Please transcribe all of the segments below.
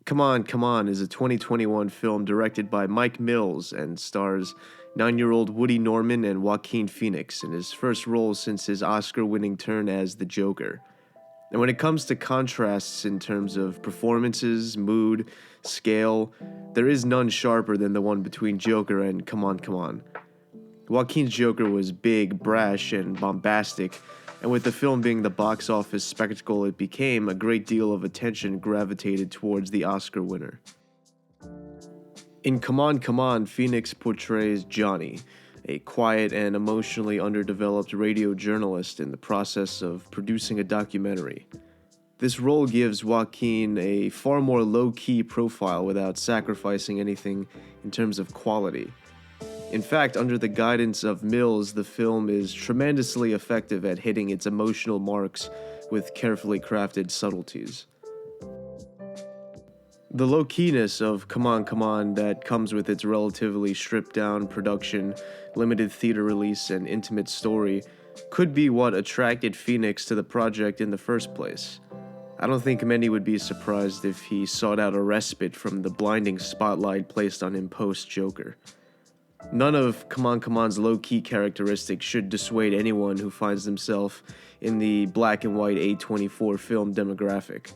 Come On is a 2021 film directed by Mike Mills and stars 9-year-old Woody Norman and Joaquin Phoenix in his first role since his Oscar-winning turn as the Joker. And when it comes to contrasts in terms of performances, mood, scale, there is none sharper than the one between Joker and Come On, Come On. Joaquin's Joker was big, brash, and bombastic, and with the film being the box office spectacle it became, a great deal of attention gravitated towards the Oscar winner. In Come On, Phoenix portrays Johnny, a quiet and emotionally underdeveloped radio journalist in the process of producing a documentary. This role gives Joaquin a far more low-key profile without sacrificing anything in terms of quality. In fact, under the guidance of Mills, the film is tremendously effective at hitting its emotional marks with carefully crafted subtleties. The low-keyness of Come On that comes with its relatively stripped-down production, limited theater release, and intimate story could be what attracted Phoenix to the project in the first place. I don't think many would be surprised if he sought out a respite from the blinding spotlight placed on him post-Joker. None of Come On's low-key characteristics should dissuade anyone who finds themselves in the black and white A24 film demographic.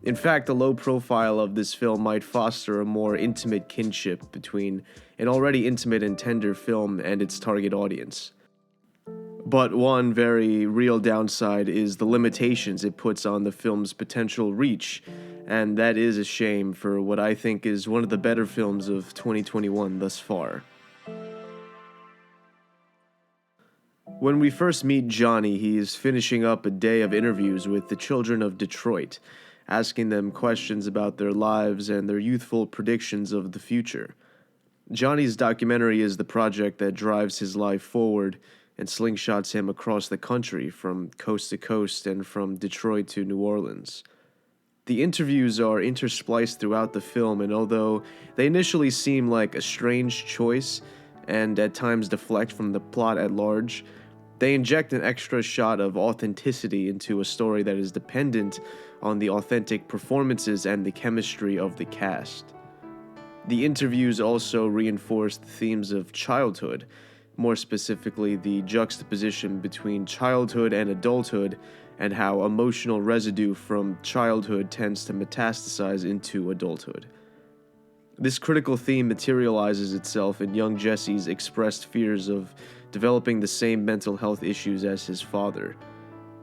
In fact, the low profile of this film might foster a more intimate kinship between an already intimate and tender film and its target audience. But one very real downside is the limitations it puts on the film's potential reach, and that is a shame for what I think is one of the better films of 2021 thus far. When we first meet Johnny, he is finishing up a day of interviews with the children of Detroit, asking them questions about their lives and their youthful predictions of the future. Johnny's documentary is the project that drives his life forward and slingshots him across the country from coast to coast and from Detroit to New Orleans. The interviews are interspliced throughout the film, and although they initially seem like a strange choice and at times deflect from the plot at large, they inject an extra shot of authenticity into a story that is dependent on the authentic performances and the chemistry of the cast. The interviews also reinforce the themes of childhood, more specifically the juxtaposition between childhood and adulthood, and how emotional residue from childhood tends to metastasize into adulthood. This critical theme materializes itself in young Jesse's expressed fears of developing the same mental health issues as his father.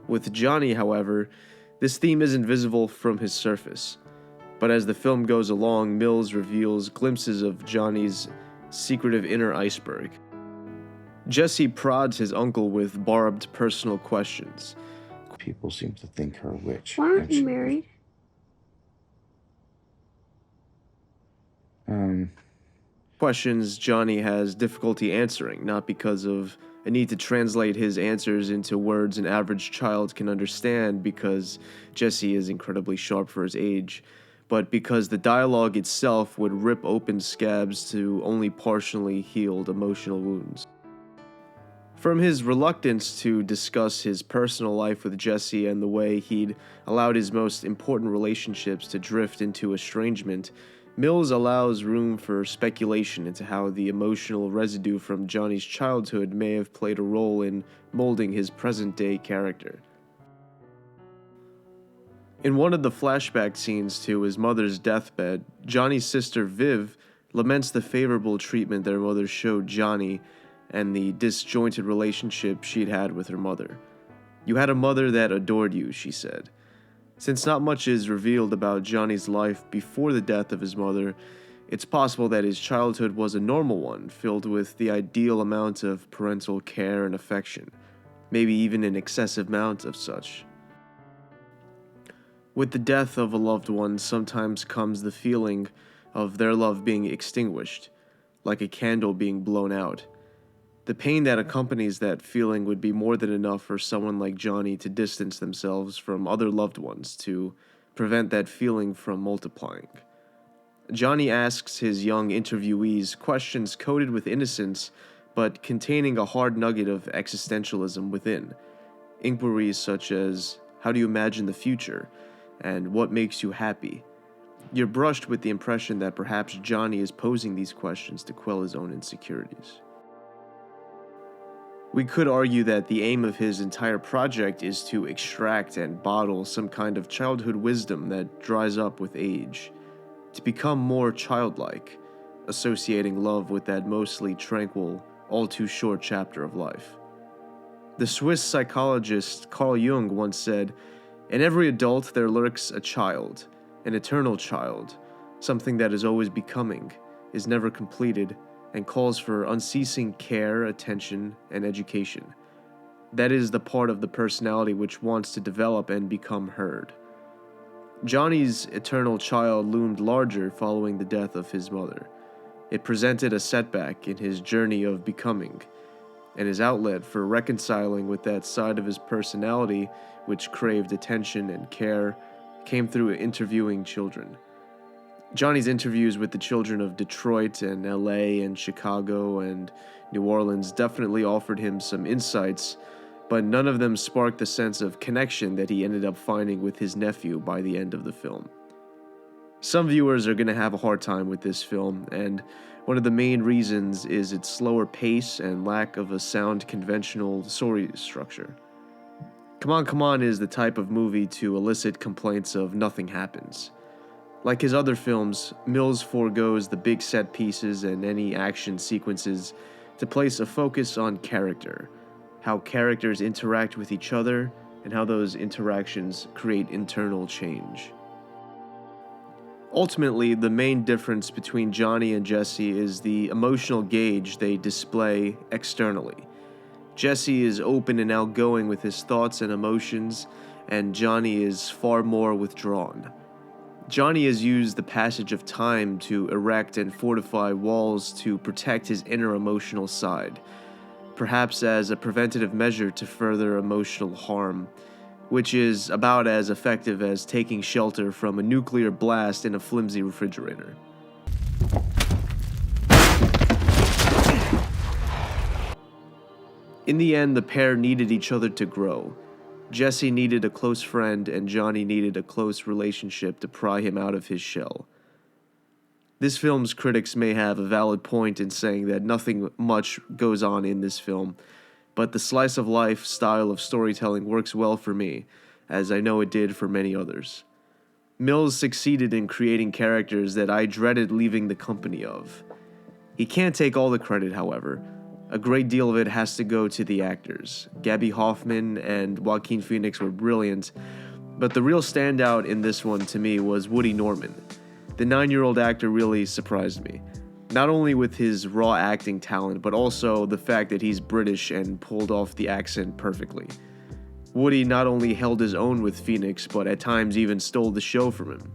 With Johnny, however, this theme isn't visible from his surface, but as the film goes along, Mills reveals glimpses of Johnny's secretive inner iceberg. Jesse prods his uncle with barbed personal questions. People seem to think her a witch. Why aren't you married? Questions Johnny has difficulty answering, not because of a need to translate his answers into words an average child can understand because Jesse is incredibly sharp for his age, but because the dialogue itself would rip open scabs to only partially healed emotional wounds. From his reluctance to discuss his personal life with Jesse and the way he'd allowed his most important relationships to drift into estrangement, Mills allows room for speculation into how the emotional residue from Johnny's childhood may have played a role in molding his present-day character. In one of the flashback scenes to his mother's deathbed, Johnny's sister Viv laments the favorable treatment their mother showed Johnny and the disjointed relationship she'd had with her mother. "You had a mother that adored you," she said. Since not much is revealed about Johnny's life before the death of his mother, it's possible that his childhood was a normal one, filled with the ideal amount of parental care and affection, maybe even an excessive amount of such. With the death of a loved one sometimes comes the feeling of their love being extinguished, like a candle being blown out. The pain that accompanies that feeling would be more than enough for someone like Johnny to distance themselves from other loved ones to prevent that feeling from multiplying. Johnny asks his young interviewees questions coated with innocence but containing a hard nugget of existentialism within. Inquiries such as, how do you imagine the future? And what makes you happy? You're brushed with the impression that perhaps Johnny is posing these questions to quell his own insecurities. We could argue that the aim of his entire project is to extract and bottle some kind of childhood wisdom that dries up with age, to become more childlike, associating love with that mostly tranquil, all too short chapter of life. The Swiss psychologist Carl Jung once said, "In every adult there lurks a child, an eternal child, something that is always becoming, is never completed, and calls for unceasing care, attention, and education. That is the part of the personality which wants to develop and become heard." Johnny's eternal child loomed larger following the death of his mother. It presented a setback in his journey of becoming, and his outlet for reconciling with that side of his personality which craved attention and care came through interviewing children. Johnny's interviews with the children of Detroit and LA and Chicago and New Orleans definitely offered him some insights, but none of them sparked the sense of connection that he ended up finding with his nephew by the end of the film. Some viewers are going to have a hard time with this film, and one of the main reasons is its slower pace and lack of a sound conventional story structure. Come On is the type of movie to elicit complaints of nothing happens. Like his other films, Mills forgoes the big set pieces and any action sequences to place a focus on character, how characters interact with each other, and how those interactions create internal change. Ultimately, the main difference between Johnny and Jesse is the emotional gauge they display externally. Jesse is open and outgoing with his thoughts and emotions, and Johnny is far more withdrawn. Johnny has used the passage of time to erect and fortify walls to protect his inner emotional side, perhaps as a preventative measure to further emotional harm, which is about as effective as taking shelter from a nuclear blast in a flimsy refrigerator. In the end, the pair needed each other to grow. Jesse needed a close friend, and Johnny needed a close relationship to pry him out of his shell. This film's critics may have a valid point in saying that nothing much goes on in this film, but the slice of life style of storytelling works well for me, as I know it did for many others. Mills succeeded in creating characters that I dreaded leaving the company of. He can't take all the credit, however. A great deal of it has to go to the actors. Gaby Hoffman and Joaquin Phoenix were brilliant, but the real standout in this one to me was Woody Norman. The 9-year-old actor really surprised me, not only with his raw acting talent, but also the fact that he's British and pulled off the accent perfectly. Woody not only held his own with Phoenix, but at times even stole the show from him.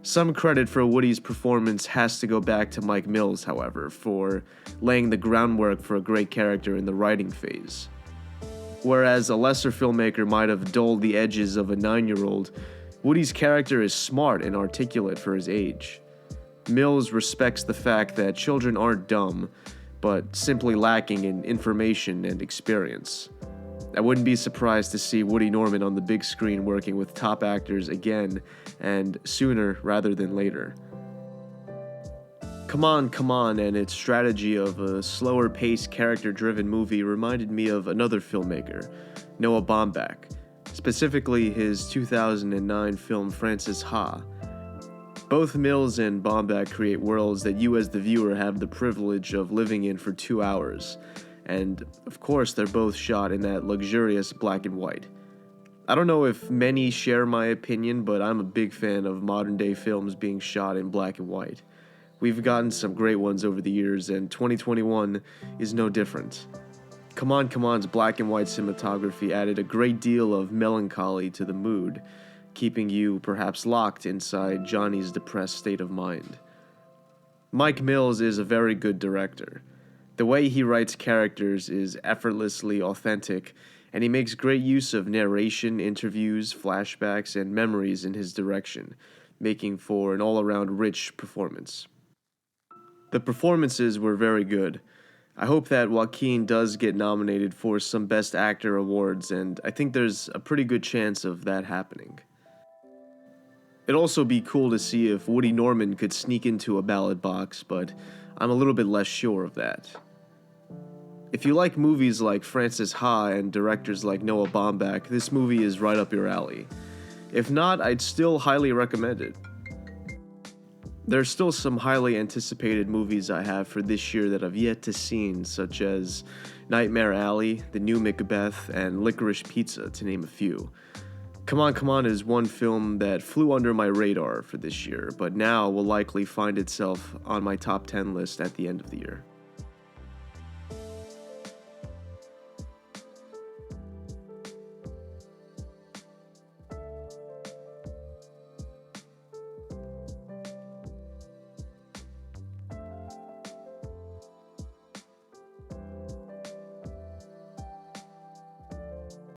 Some credit for Woody's performance has to go back to Mike Mills, however, for laying the groundwork for a great character in the writing phase. Whereas a lesser filmmaker might have dulled the edges of a 9-year-old, Woody's character is smart and articulate for his age. Mills respects the fact that children aren't dumb, but simply lacking in information and experience. I wouldn't be surprised to see Woody Norman on the big screen working with top actors again, and sooner rather than later. Come On, and its strategy of a slower-paced, character-driven movie reminded me of another filmmaker, Noah Baumbach, specifically his 2009 film Frances Ha. Both Mills and Baumbach create worlds that you as the viewer have the privilege of living in for 2 hours, and of course they're both shot in that luxurious black and white. I don't know if many share my opinion, but I'm a big fan of modern day films being shot in black and white. We've gotten some great ones over the years, and 2021 is no different. Come On's black and white cinematography added a great deal of melancholy to the mood, keeping you perhaps locked inside Johnny's depressed state of mind. Mike Mills is a very good director. The way he writes characters is effortlessly authentic, and he makes great use of narration, interviews, flashbacks, and memories in his direction, making for an all-around rich performance. The performances were very good. I hope that Joaquin does get nominated for some Best Actor awards, and I think there's a pretty good chance of that happening. It'd also be cool to see if Woody Norman could sneak into a ballot box, but I'm a little bit less sure of that. If you like movies like Francis Ha and directors like Noah Baumbach, this movie is right up your alley. If not, I'd still highly recommend it. There's still some highly anticipated movies I have for this year that I've yet to see, such as Nightmare Alley, The New Macbeth, and Licorice Pizza, to name a few. Come On, Come On is one film that flew under my radar for this year, but now will likely find itself on my top 10 list at the end of the year.